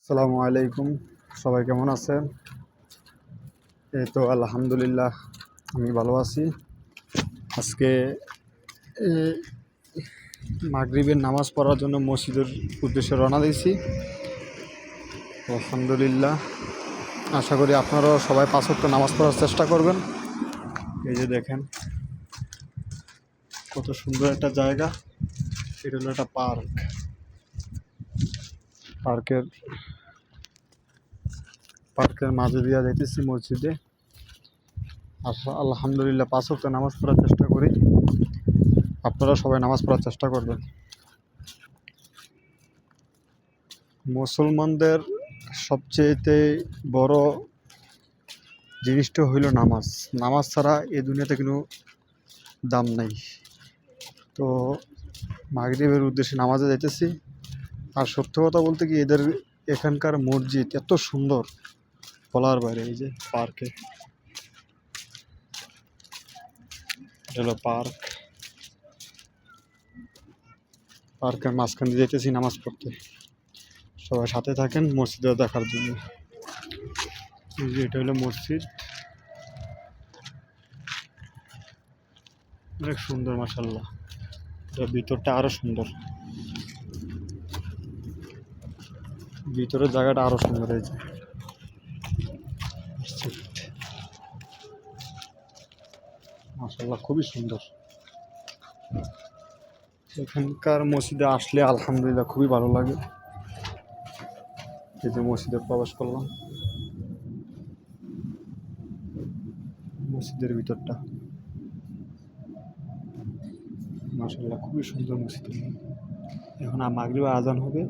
আসসালামু আলাইকুম। সবাই কেমন আছেন? এই তো আলহামদুলিল্লাহ, আমি ভালো আছি। আজকে এই মাগরিবের নামাজ পড়ার জন্য মসজিদের উদ্দেশ্যে রওনা দিয়েছি। আলহামদুলিল্লাহ, আশা করি আপনারাও সবাই ৫ ওয়াক্ত নামাজ পড়ার চেষ্টা করবেন। এই যে দেখেন কত সুন্দর একটা জায়গা। এটা হলো একটা পার্ক। পার্কের পার্কের মাঝে দিয়ে যাইতেছি মসজিদে। আলহামদুলিল্লাহ ৫ ওয়াক্ত নামাজ পড়ার চেষ্টা করি। আপনারা সবাই নামাজ পড়ার চেষ্টা করবেন। মুসলমানদের সবচেয়েতে বড় জিনিসটা হইল নামাজ। নামাজ ছাড়া এ দুনিয়াতে কোনো দাম নাই। তো মাগরিবের উদ্দেশ্যে নামাজে যাইতেছি। আর সত্য কথা বলতে কি, এদের এখানকার মসজিদ এত সুন্দর, বলার বাইরে। এই যে পার্কে, এটা হলো পার্ক। পার্কের মাঝখান দিয়ে যেতেছি নামাজ পড়তে। সবাই সাথে থাকেন মসজিদে দেখার জন্য। এই যে এটা হলো মসজিদ, অনেক সুন্দর মাশাআল্লাহ। এটার ভিতরটা আরো সুন্দর, ভিতরের জায়গাটা আরো সুন্দর। এই যে মাশাআল্লাহ, খুবই সুন্দর। এখানকার মসজিদে আসলে আলহামদুলিল্লাহ খুবই ভালো লাগে। এই যে মসজিদে প্রবেশ করলাম, মসজিদের ভিতরটা মাশাআল্লাহ খুবই সুন্দর মসজিদ। এখন মাগরিব আজান হবে।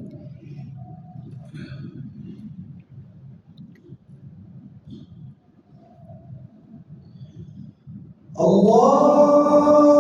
Allah